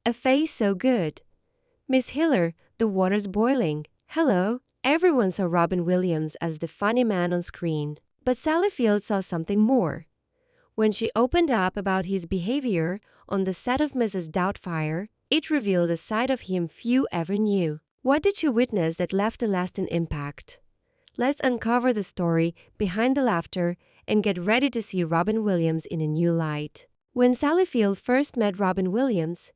A face so good. Miss Hiller, the water's boiling. Hello. Everyone saw Robin Williams as the funny man on screen. But Sally Field saw something more. When she opened up about his behavior on the set of Mrs. Doubtfire, it revealed a side of him few ever knew. What did she witness that left a lasting impact? Let's uncover the story behind the laughter and get ready to see Robin Williams in a new light. When Sally Field first met Robin Williams,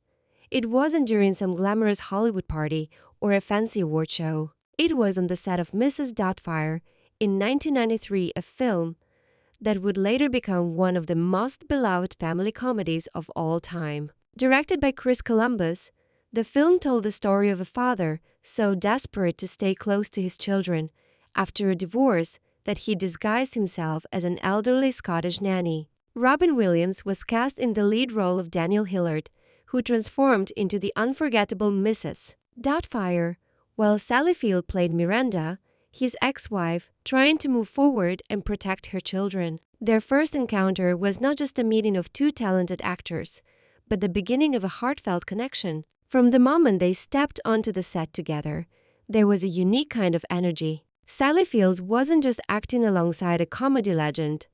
it wasn't during some glamorous Hollywood party or a fancy award show. It was on the set of Mrs. Doubtfire in 1993, a film that would later become one of the most beloved family comedies of all time. Directed by Chris Columbus, the film told the story of a father so desperate to stay close to his children after a divorce that he disguised himself as an elderly Scottish nanny. Robin Williams was cast in the lead role of Daniel Hillard, who transformed into the unforgettable Mrs. Doubtfire, while Sally Field played Miranda, his ex-wife, trying to move forward and protect her children. Their first encounter was not just a meeting of two talented actors, but the beginning of a heartfelt connection. From the moment they stepped onto the set together, there was a unique kind of energy. Sally Field wasn't just acting alongside a comedy legend.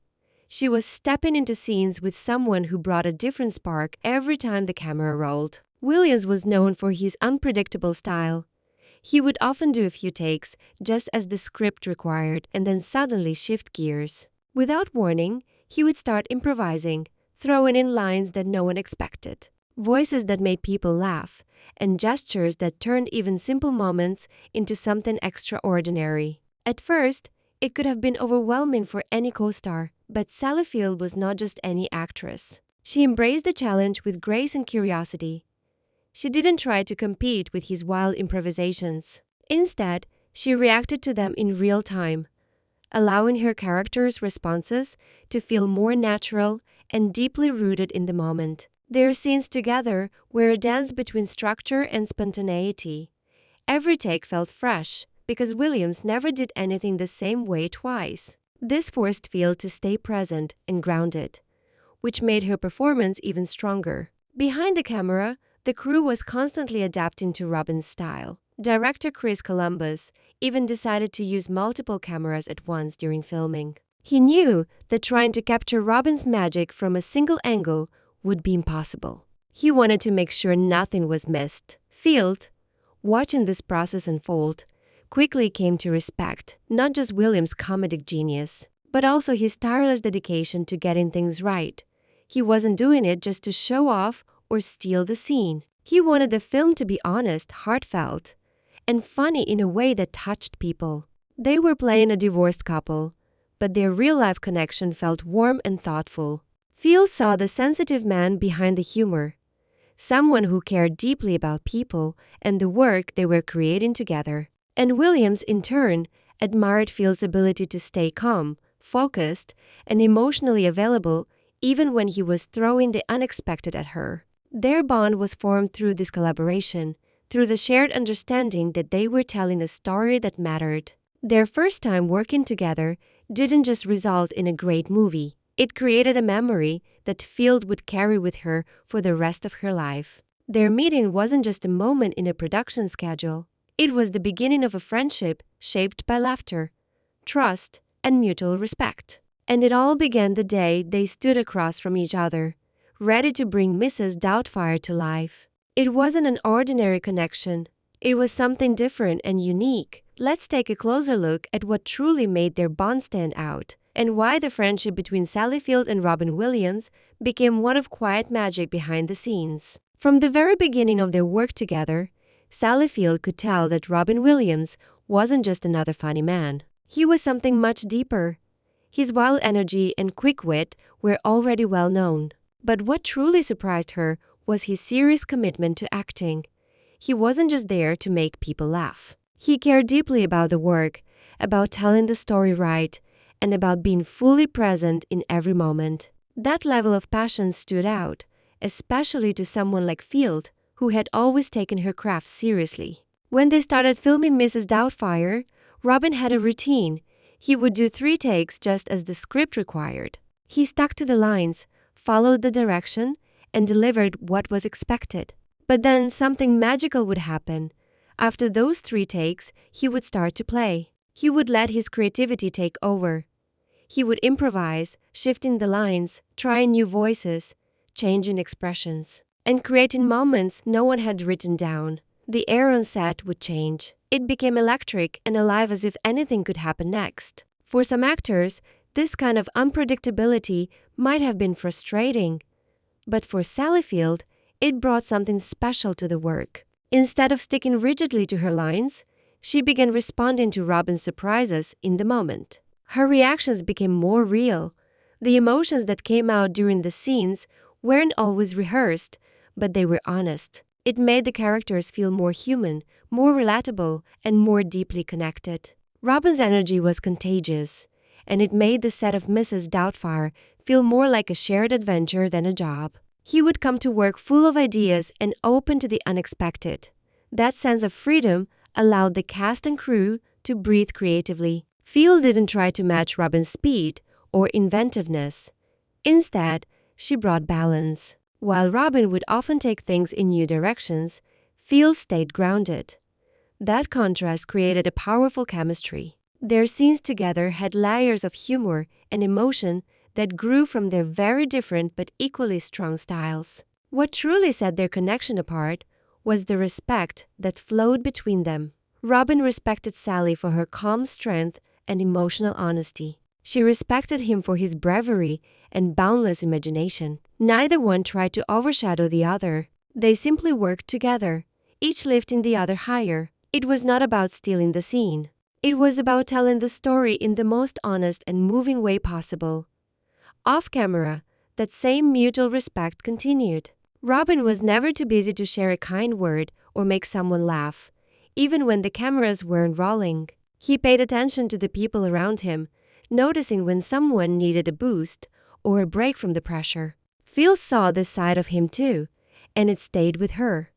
She was stepping into scenes with someone who brought a different spark every time the camera rolled. Williams was known for his unpredictable style. He would often do a few takes, just as the script required, and then suddenly shift gears. Without warning, he would start improvising, throwing in lines that no one expected, voices that made people laugh, and gestures that turned even simple moments into something extraordinary. At first, it could have been overwhelming for any co-star, but Sally Field was not just any actress. She embraced the challenge with grace and curiosity. She didn't try to compete with his wild improvisations. Instead, she reacted to them in real time, allowing her character's responses to feel more natural and deeply rooted in the moment. Their scenes together were a dance between structure and spontaneity. Every take felt fresh, because Williams never did anything the same way twice. This forced Field to stay present and grounded, which made her performance even stronger. Behind the camera, the crew was constantly adapting to Robin's style. Director Chris Columbus even decided to use multiple cameras at once during filming. He knew that trying to capture Robin's magic from a single angle would be impossible. He wanted to make sure nothing was missed. Field, watching this process unfold, quickly came to respect not just Williams' comedic genius, but also his tireless dedication to getting things right. He wasn't doing it just to show off or steal the scene. He wanted the film to be honest, heartfelt, and funny in a way that touched people. They were playing a divorced couple, but their real-life connection felt warm and thoughtful. Field saw the sensitive man behind the humor, someone who cared deeply about people and the work they were creating together. And Williams, in turn, admired Field's ability to stay calm, focused, and emotionally available even when he was throwing the unexpected at her. Their bond was formed through this collaboration, through the shared understanding that they were telling a story that mattered. Their first time working together didn't just result in a great movie. It created a memory that Field would carry with her for the rest of her life. Their meeting wasn't just a moment in a production schedule. It was the beginning of a friendship shaped by laughter, trust, and mutual respect. And it all began the day they stood across from each other, ready to bring Mrs. Doubtfire to life. It wasn't an ordinary connection. It was something different and unique. Let's take a closer look at what truly made their bond stand out, and why the friendship between Sally Field and Robin Williams became one of quiet magic behind the scenes. From the very beginning of their work together, Sally Field could tell that Robin Williams wasn't just another funny man. He was something much deeper. His wild energy and quick wit were already well known. But what truly surprised her was his serious commitment to acting. He wasn't just there to make people laugh. He cared deeply about the work, about telling the story right, and about being fully present in every moment. That level of passion stood out, especially to someone like Field, who had always taken her craft seriously. When they started filming Mrs. Doubtfire, Robin had a routine. He would do 3 takes just as the script required. He stuck to the lines, followed the direction, and delivered what was expected. But then something magical would happen. After those 3 takes, he would start to play. He would let his creativity take over. He would improvise, shifting the lines, trying new voices, changing expressions, and creating moments no one had written down. The air on set would change. It became electric and alive as if anything could happen next. For some actors, this kind of unpredictability might have been frustrating, but for Sally Field, it brought something special to the work. Instead of sticking rigidly to her lines, she began responding to Robin's surprises in the moment. Her reactions became more real. The emotions that came out during the scenes weren't always rehearsed, but they were honest. It made the characters feel more human, more relatable, and more deeply connected. Robin's energy was contagious, and it made the set of Mrs. Doubtfire feel more like a shared adventure than a job. He would come to work full of ideas and open to the unexpected. That sense of freedom allowed the cast and crew to breathe creatively. Field didn't try to match Robin's speed or inventiveness. Instead, she brought balance. While Robin would often take things in new directions, Field stayed grounded. That contrast created a powerful chemistry. Their scenes together had layers of humor and emotion that grew from their very different but equally strong styles. What truly set their connection apart was the respect that flowed between them. Robin respected Sally for her calm strength and emotional honesty. She respected him for his bravery and boundless imagination. Neither one tried to overshadow the other. They simply worked together, each lifting the other higher. It was not about stealing the scene. It was about telling the story in the most honest and moving way possible. Off camera, that same mutual respect continued. Robin was never too busy to share a kind word or make someone laugh, even when the cameras weren't rolling. He paid attention to the people around him, noticing when someone needed a boost or a break from the pressure. Phil saw this side of him too, and it stayed with her.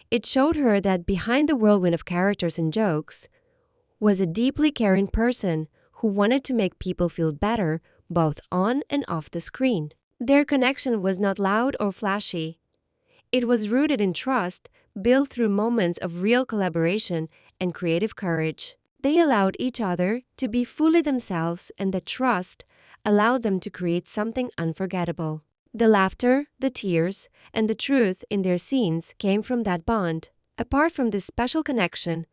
It showed her that behind the whirlwind of characters and jokes was a deeply caring person who wanted to make people feel better both on and off the screen. Their connection was not loud or flashy. It was rooted in trust, built through moments of real collaboration and creative courage. They allowed each other to be fully themselves, and that trust allowed them to create something unforgettable. The laughter, the tears, and the truth in their scenes came from that bond. Apart from this special connection,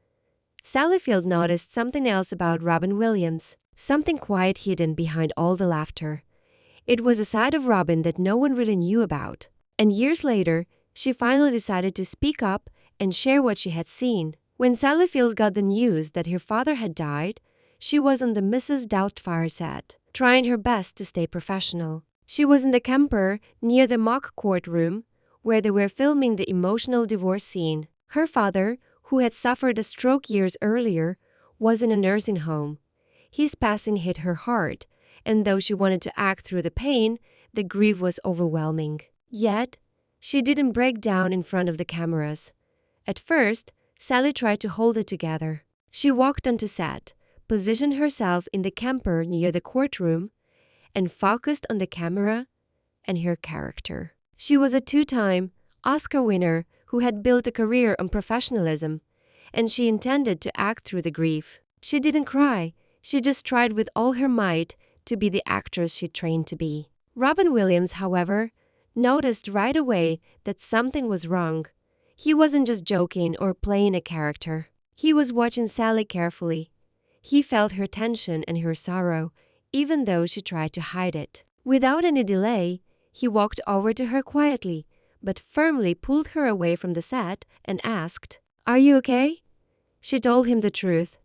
Sally Field noticed something else about Robin Williams, something quiet hidden behind all the laughter. It was a side of Robin that no one really knew about. And years later, she finally decided to speak up and share what she had seen. When Sally Field got the news that her father had died, she was on the Mrs. Doubtfire set, trying her best to stay professional. She was in the camper near the mock courtroom where they were filming the emotional divorce scene. Her father, who had suffered a stroke years earlier, was in a nursing home. His passing hit her hard, and though she wanted to act through the pain, the grief was overwhelming. Yet, she didn't break down in front of the cameras. At first, Sally tried to hold it together. She walked onto set, positioned herself in the camper near the courtroom, and focused on the camera and her character. She was a two-time Oscar winner who had built a career on professionalism, and she intended to act through the grief. She didn't cry, she just tried with all her might to be the actress she trained to be. Robin Williams, however, noticed right away that something was wrong. He wasn't just joking or playing a character. He was watching Sally carefully. He felt her tension and her sorrow, even though she tried to hide it. Without any delay, he walked over to her quietly, but firmly pulled her away from the set and asked, "Are you okay?" She told him the truth.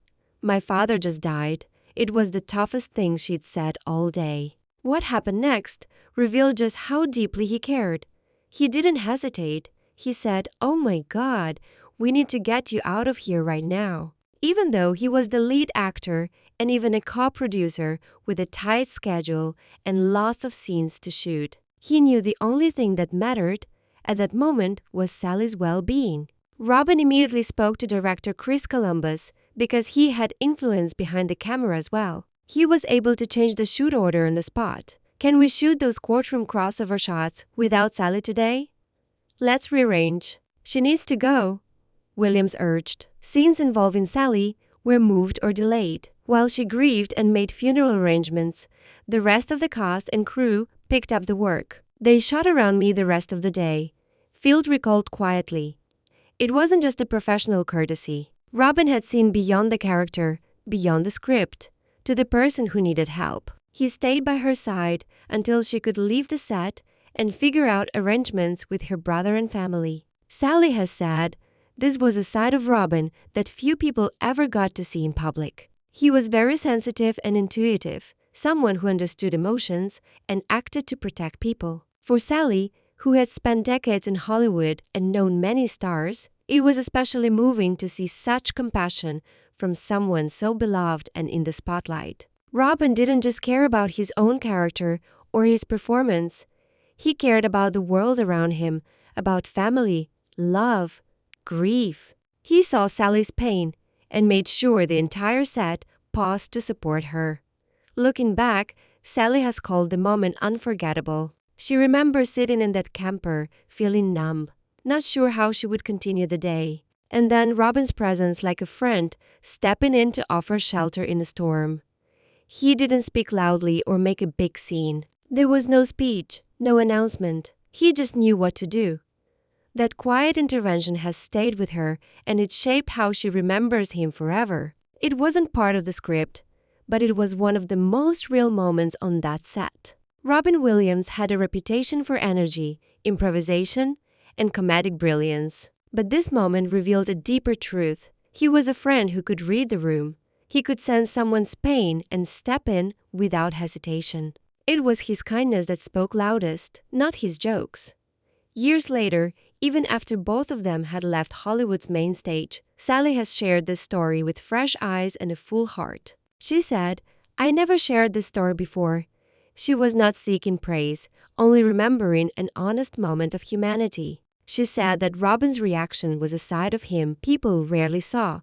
"My father just died." It was the toughest thing she'd said all day. What happened next revealed just how deeply he cared. He didn't hesitate. He said, "Oh my God, we need to get you out of here right now." Even though he was the lead actor and even a co-producer with a tight schedule and lots of scenes to shoot, he knew the only thing that mattered at that moment was Sally's well-being. Robin immediately spoke to director Chris Columbus because he had influence behind the camera as well. He was able to change the shoot order on the spot. "Can we shoot those courtroom crossover shots without Sally today? Let's rearrange." She needs to go, Williams urged. Scenes involving Sally were moved or delayed. While she grieved and made funeral arrangements, the rest of the cast and crew picked up the work. They shot around me the rest of the day, Field recalled quietly. It wasn't just a professional courtesy. Robin had seen beyond the character, beyond the script, to the person who needed help. He stayed by her side until she could leave the set and figure out arrangements with her brother and family. Sally has said this was a side of Robin that few people ever got to see in public. He was very sensitive and intuitive, someone who understood emotions and acted to protect people. For Sally, who had spent decades in Hollywood and known many stars, it was especially moving to see such compassion from someone so beloved and in the spotlight. Robin didn't just care about his own character or his performance. He cared about the world around him, about family, love, grief. He saw Sally's pain and made sure the entire set paused to support her. Looking back, Sally has called the moment unforgettable. She remembers sitting in that camper, feeling numb, not sure how she would continue the day. And then Robin's presence like a friend, stepping in to offer shelter in a storm. He didn't speak loudly or make a big scene. There was no speech, no announcement. He just knew what to do. That quiet intervention has stayed with her, and it shaped how she remembers him forever. It wasn't part of the script, but it was one of the most real moments on that set. Robin Williams had a reputation for energy, improvisation, and comedic brilliance. But this moment revealed a deeper truth. He was a friend who could read the room. He could sense someone's pain and step in without hesitation. It was his kindness that spoke loudest, not his jokes. Years later, even after both of them had left Hollywood's main stage, Sally has shared this story with fresh eyes and a full heart. She said, "I never shared this story before." She was not seeking praise, only remembering an honest moment of humanity. She said that Robin's reaction was a side of him people rarely saw.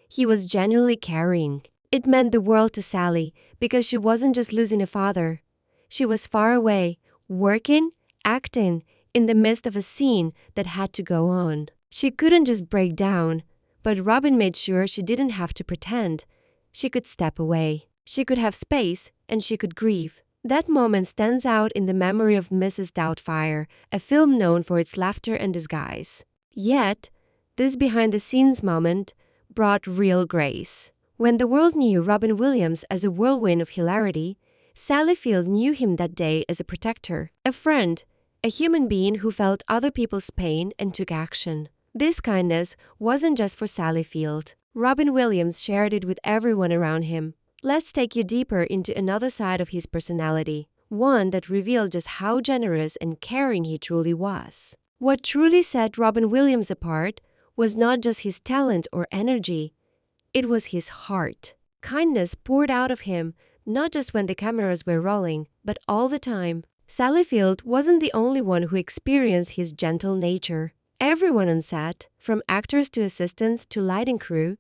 He was genuinely caring. It meant the world to Sally because she wasn't just losing a father. She was far away, working, acting, in the midst of a scene that had to go on. She couldn't just break down, but Robin made sure she didn't have to pretend. She could step away. She could have space, and she could grieve. That moment stands out in the memory of Mrs. Doubtfire, a film known for its laughter and disguise. Yet, this behind-the-scenes moment brought real grace. When the world knew Robin Williams as a whirlwind of hilarity, Sally Field knew him that day as a protector, a friend, a human being who felt other people's pain and took action. This kindness wasn't just for Sally Field. Robin Williams shared it with everyone around him. Let's take you deeper into another side of his personality, one that revealed just how generous and caring he truly was. What truly set Robin Williams apart was not just his talent or energy, it was his heart. Kindness poured out of him, not just when the cameras were rolling, but all the time. Sally Field wasn't the only one who experienced his gentle nature. Everyone on set, from actors to assistants to lighting crew,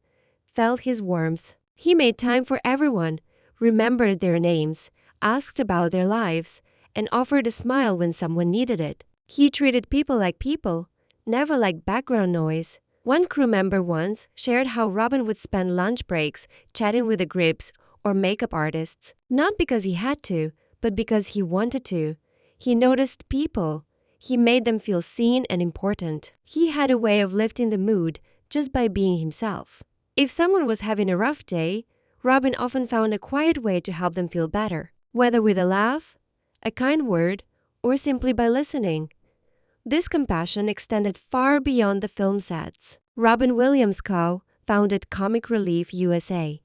felt his warmth. He made time for everyone, remembered their names, asked about their lives, and offered a smile when someone needed it. He treated people like people, never like background noise. One crew member once shared how Robin would spend lunch breaks chatting with the grips or makeup artists, not because he had to, but because he wanted to. He noticed people. He made them feel seen and important. He had a way of lifting the mood just by being himself. If someone was having a rough day, Robin often found a quiet way to help them feel better, whether with a laugh, a kind word, or simply by listening. This compassion extended far beyond the film sets. Robin Williams co-founded Comic Relief USA,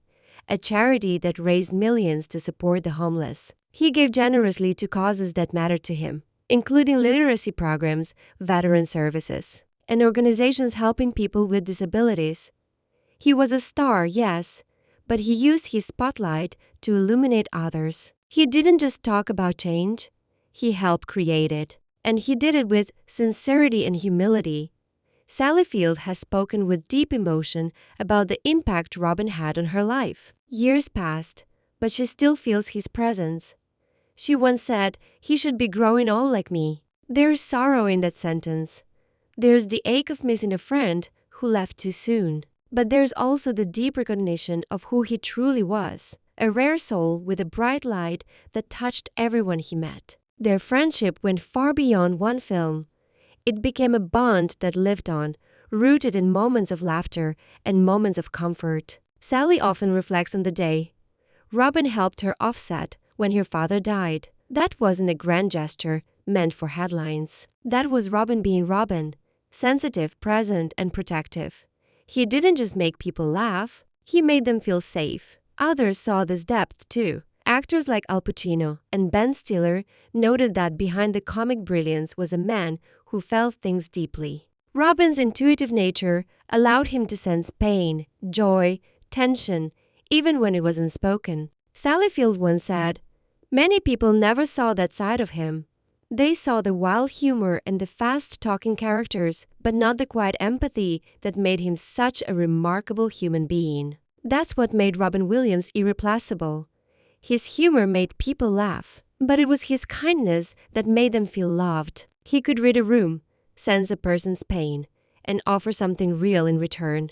a charity that raised millions to support the homeless. He gave generously to causes that mattered to him, including literacy programs, veteran services, and organizations helping people with disabilities. He was a star, yes, but he used his spotlight to illuminate others. He didn't just talk about change, he helped create it. And he did it with sincerity and humility. Sally Field has spoken with deep emotion about the impact Robin had on her life. Years passed, but she still feels his presence. She once said, "He should be growing old like me." There's sorrow in that sentence. There's the ache of missing a friend who left too soon. But there's also the deep recognition of who he truly was, a rare soul with a bright light that touched everyone he met. Their friendship went far beyond one film. It became a bond that lived on, rooted in moments of laughter and moments of comfort. Sally often reflects on the day Robin helped her offset when her father died. That wasn't a grand gesture meant for headlines. That was Robin being Robin, sensitive, present, and protective. He didn't just make people laugh, he made them feel safe. Others saw this depth too. Actors like Al Pacino and Ben Stiller noted that behind the comic brilliance was a man who felt things deeply. Robin's intuitive nature allowed him to sense pain, joy, tension, even when it was unspoken. Sally Field once said, "Many people never saw that side of him. They saw the wild humor and the fast-talking characters, but not the quiet empathy that made him such a remarkable human being." That's what made Robin Williams irreplaceable. His humor made people laugh, but it was his kindness that made them feel loved. He could read a room, sense a person's pain, and offer something real in return.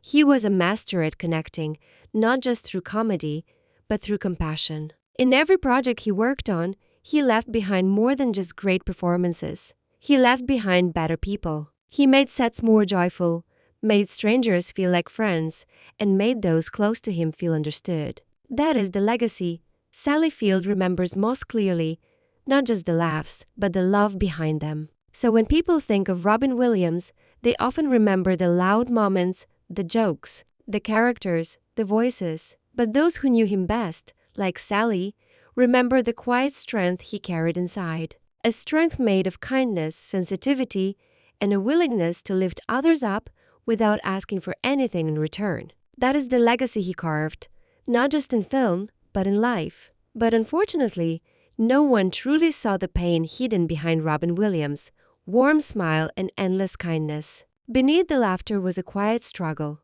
He was a master at connecting, not just through comedy, but through compassion. In every project he worked on, he left behind more than just great performances. He left behind better people. He made sets more joyful, made strangers feel like friends, and made those close to him feel understood. That is the legacy Sally Field remembers most clearly, not just the laughs, but the love behind them. So when people think of Robin Williams, they often remember the loud moments, the jokes, the characters, the voices. But those who knew him best, like Sally, remember the quiet strength he carried inside. A strength made of kindness, sensitivity, and a willingness to lift others up without asking for anything in return. That is the legacy he carved, not just in film, but in life. But unfortunately, no one truly saw the pain hidden behind Robin Williams' warm smile and endless kindness. Beneath the laughter was a quiet struggle.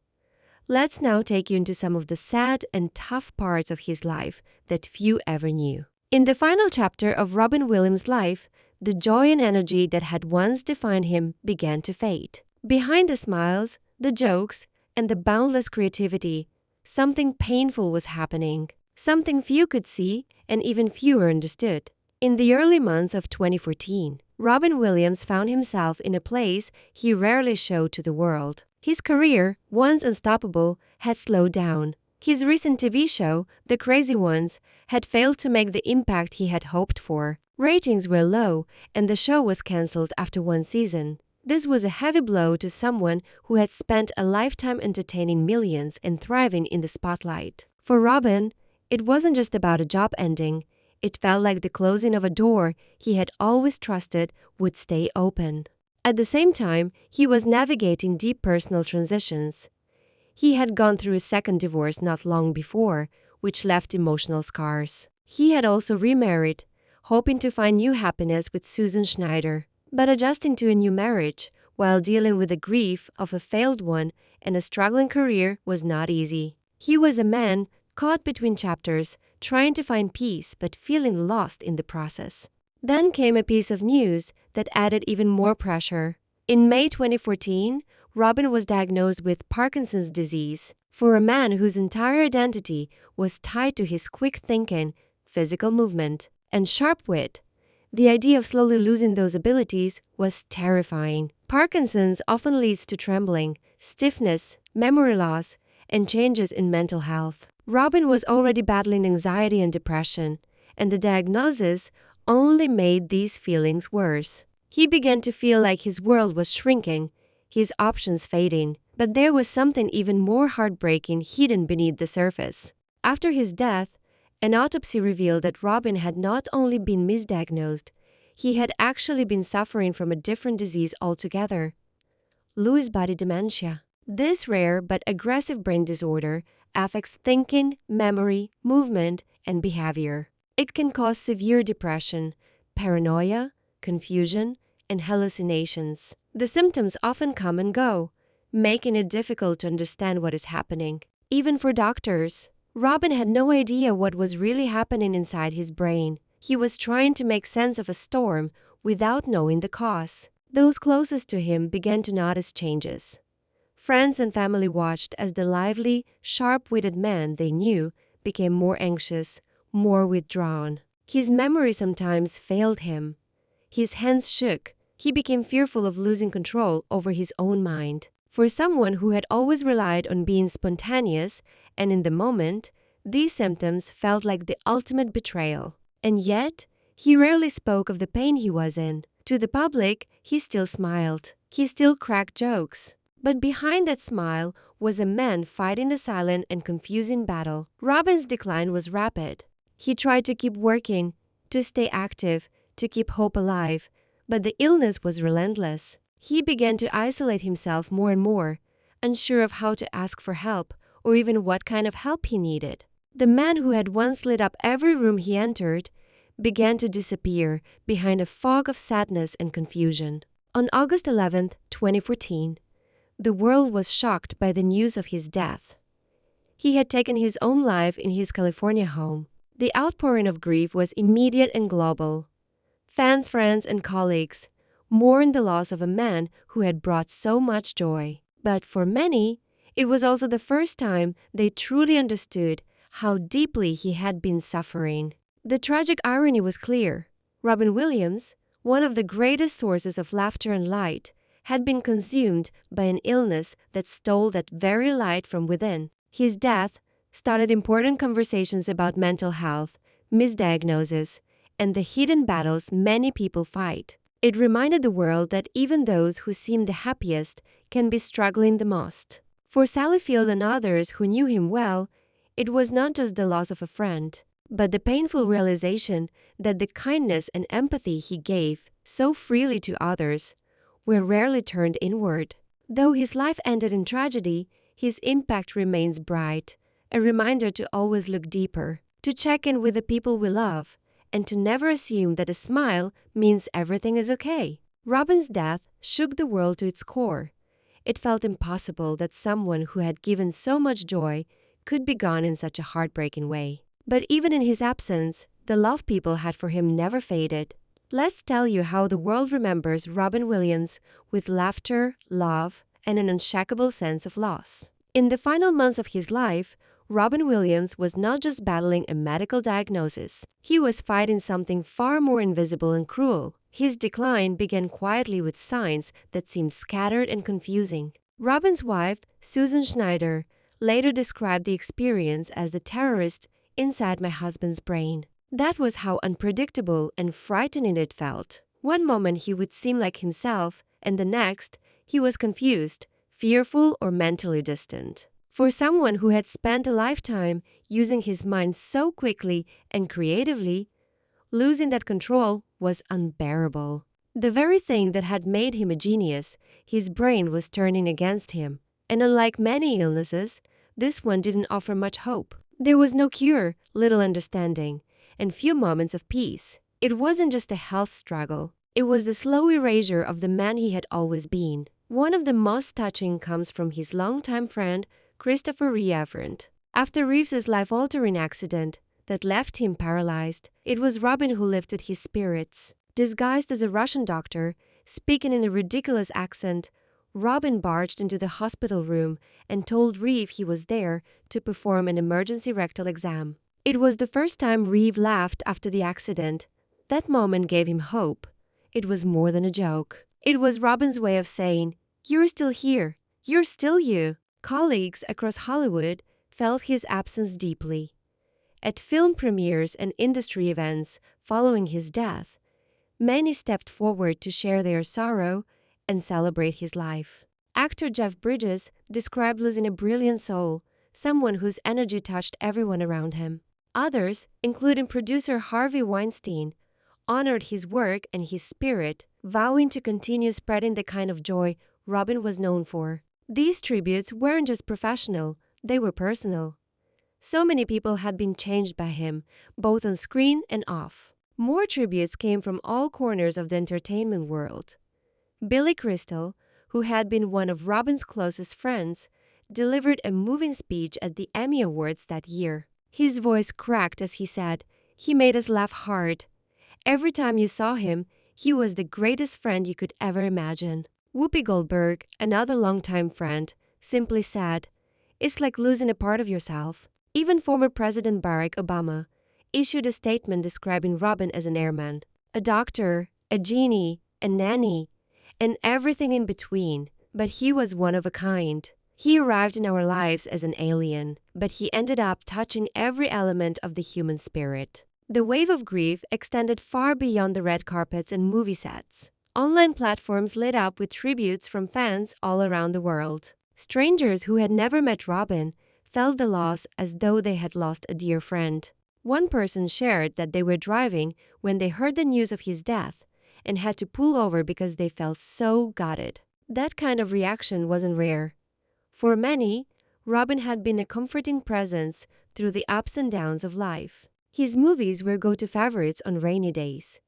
Let's now take you into some of the sad and tough parts of his life that few ever knew. In the final chapter of Robin Williams' life, the joy and energy that had once defined him began to fade. Behind the smiles, the jokes, and the boundless creativity, something painful was happening. Something few could see and even fewer understood. In the early months of 2014, Robin Williams found himself in a place he rarely showed to the world. His career, once unstoppable, had slowed down. His recent TV show, The Crazy Ones, had failed to make the impact he had hoped for. Ratings were low, and the show was cancelled after one season. This was a heavy blow to someone who had spent a lifetime entertaining millions and thriving in the spotlight. For Robin, it wasn't just about a job ending. It felt like the closing of a door he had always trusted would stay open. At the same time, he was navigating deep personal transitions. He had gone through a second divorce not long before, which left emotional scars. He had also remarried, hoping to find new happiness with Susan Schneider. But adjusting to a new marriage, while dealing with the grief of a failed one and a struggling career, was not easy. He was a man caught between chapters, trying to find peace but feeling lost in the process. Then came a piece of news that added even more pressure. In May 2014, Robin was diagnosed with Parkinson's disease. For a man whose entire identity was tied to his quick thinking, physical movement, and sharp wit, the idea of slowly losing those abilities was terrifying. Parkinson's often leads to trembling, stiffness, memory loss, and changes in mental health. Robin was already battling anxiety and depression, and the diagnosis only made these feelings worse. He began to feel like his world was shrinking, his options fading. But there was something even more heartbreaking hidden beneath the surface. After his death, an autopsy revealed that Robin had not only been misdiagnosed, he had actually been suffering from a different disease altogether: Lewy body dementia. This rare but aggressive brain disorder affects thinking, memory, movement, and behavior. It can cause severe depression, paranoia, confusion, and hallucinations. The symptoms often come and go, making it difficult to understand what is happening. Even for doctors, Robin had no idea what was really happening inside his brain. He was trying to make sense of a storm without knowing the cause. Those closest to him began to notice changes. Friends and family watched as the lively, sharp-witted man they knew became more anxious, more withdrawn. His memory sometimes failed him. His hands shook. He became fearful of losing control over his own mind. For someone who had always relied on being spontaneous and in the moment, these symptoms felt like the ultimate betrayal. And yet, he rarely spoke of the pain he was in. To the public, he still smiled. He still cracked jokes. But behind that smile was a man fighting a silent and confusing battle. Robin's decline was rapid. He tried to keep working, to stay active, to keep hope alive, but the illness was relentless. He began to isolate himself more and more, unsure of how to ask for help or even what kind of help he needed. The man who had once lit up every room he entered began to disappear behind a fog of sadness and confusion. On August 11th, 2014, the world was shocked by the news of his death. He had taken his own life in his California home. The outpouring of grief was immediate and global. Fans, friends, and colleagues mourned the loss of a man who had brought so much joy. But for many, it was also the first time they truly understood how deeply he had been suffering. The tragic irony was clear. Robin Williams, one of the greatest sources of laughter and light, had been consumed by an illness that stole that very light from within. His death started important conversations about mental health, misdiagnosis, and the hidden battles many people fight. It reminded the world that even those who seem the happiest can be struggling the most. For Sally Field and others who knew him well, it was not just the loss of a friend, but the painful realization that the kindness and empathy he gave so freely to others were rarely turned inward. Though his life ended in tragedy, his impact remains bright, a reminder to always look deeper, to check in with the people we love, and to never assume that a smile means everything is okay. Robin's death shook the world to its core. It felt impossible that someone who had given so much joy could be gone in such a heartbreaking way. But even in his absence, the love people had for him never faded. Let's tell you how the world remembers Robin Williams with laughter, love, and an unshakable sense of loss. In the final months of his life, Robin Williams was not just battling a medical diagnosis. He was fighting something far more invisible and cruel. His decline began quietly with signs that seemed scattered and confusing. Robin's wife, Susan Schneider, later described the experience as the terrorist inside my husband's brain. That was how unpredictable and frightening it felt. One moment he would seem like himself, and the next, he was confused, fearful, or mentally distant. For someone who had spent a lifetime using his mind so quickly and creatively, losing that control was unbearable. The very thing that had made him a genius, his brain was turning against him. And unlike many illnesses, this one didn't offer much hope. There was no cure, little understanding, and few moments of peace. It wasn't just a health struggle. It was the slow erasure of the man he had always been. One of the most touching comes from his longtime friend, Christopher Reeve. After Reeves's life-altering accident that left him paralyzed, it was Robin who lifted his spirits. Disguised as a Russian doctor, speaking in a ridiculous accent, Robin barged into the hospital room and told Reeve he was there to perform an emergency rectal exam. It was the first time Reeve laughed after the accident. That moment gave him hope. It was more than a joke. It was Robin's way of saying, "You're still here. You're still you." Colleagues across Hollywood felt his absence deeply. At film premieres and industry events following his death, many stepped forward to share their sorrow and celebrate his life. Actor Jeff Bridges described losing a brilliant soul, someone whose energy touched everyone around him. Others, including producer Harvey Weinstein, honored his work and his spirit, vowing to continue spreading the kind of joy Robin was known for. These tributes weren't just professional, they were personal. So many people had been changed by him, both on screen and off. More tributes came from all corners of the entertainment world. Billy Crystal, who had been one of Robin's closest friends, delivered a moving speech at the Emmy Awards that year. His voice cracked as he said, "He made us laugh hard. Every time you saw him, He was the greatest friend you could ever imagine. Whoopi Goldberg, another longtime friend, simply said, "It's like losing a part of yourself." Even former President Barack Obama issued a statement describing Robin as an airman, a doctor, a genie, a nanny, and everything in between. But he was one of a kind. He arrived in our lives as an alien, but he ended up touching every element of the human spirit. The wave of grief extended far beyond the red carpets and movie sets. Online platforms lit up with tributes from fans all around the world. Strangers who had never met Robin felt the loss as though they had lost a dear friend. One person shared that they were driving when they heard the news of his death and had to pull over because they felt so gutted. That kind of reaction wasn't rare. For many, Robin had been a comforting presence through the ups and downs of life. His movies were go-to favorites on rainy days.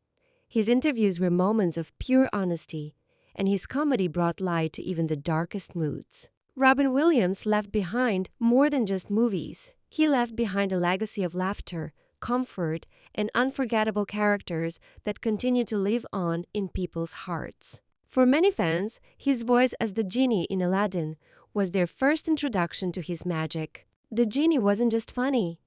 His interviews were moments of pure honesty, and his comedy brought light to even the darkest moods. Robin Williams left behind more than just movies. He left behind a legacy of laughter, comfort, and unforgettable characters that continue to live on in people's hearts. For many fans, his voice as the genie in Aladdin was their first introduction to his magic. The genie wasn't just funny.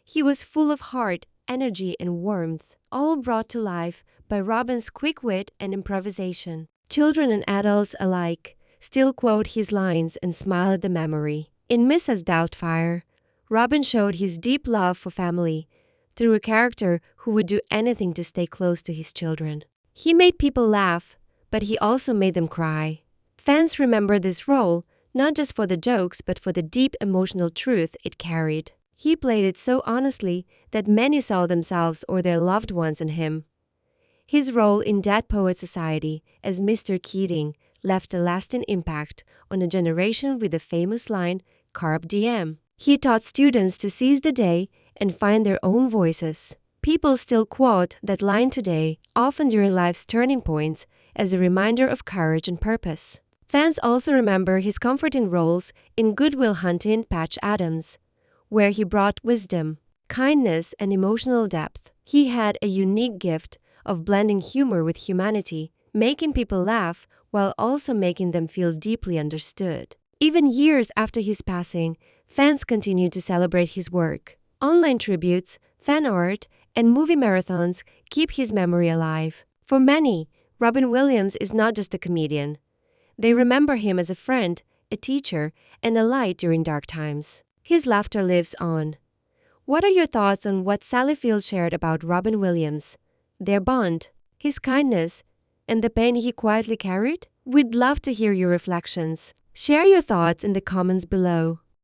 He was full of heart, energy, and warmth, all brought to life by Robin's quick wit and improvisation. Children and adults alike still quote his lines and smile at the memory. In Mrs. Doubtfire, Robin showed his deep love for family through a character who would do anything to stay close to his children. He made people laugh, but he also made them cry. Fans remember this role not just for the jokes but for the deep emotional truth it carried. He played it so honestly that many saw themselves or their loved ones in him. His role in Dead Poets Society as Mr. Keating left a lasting impact on a generation with the famous line, "Carpe diem." He taught students to seize the day and find their own voices. People still quote that line today, often during life's turning points, as a reminder of courage and purpose. Fans also remember his comforting roles in Good Will Hunting Patch Adams, where he brought wisdom, kindness, and emotional depth. He had a unique gift of blending humor with humanity, making people laugh while also making them feel deeply understood. Even years after his passing, fans continue to celebrate his work. Online tributes, fan art, and movie marathons keep his memory alive. For many, Robin Williams is not just a comedian. They remember him as a friend, a teacher, and a light during dark times. His laughter lives on. What are your thoughts on what Sally Field shared about Robin Williams, their bond, his kindness, and the pain he quietly carried? We'd love to hear your reflections. Share your thoughts in the comments below.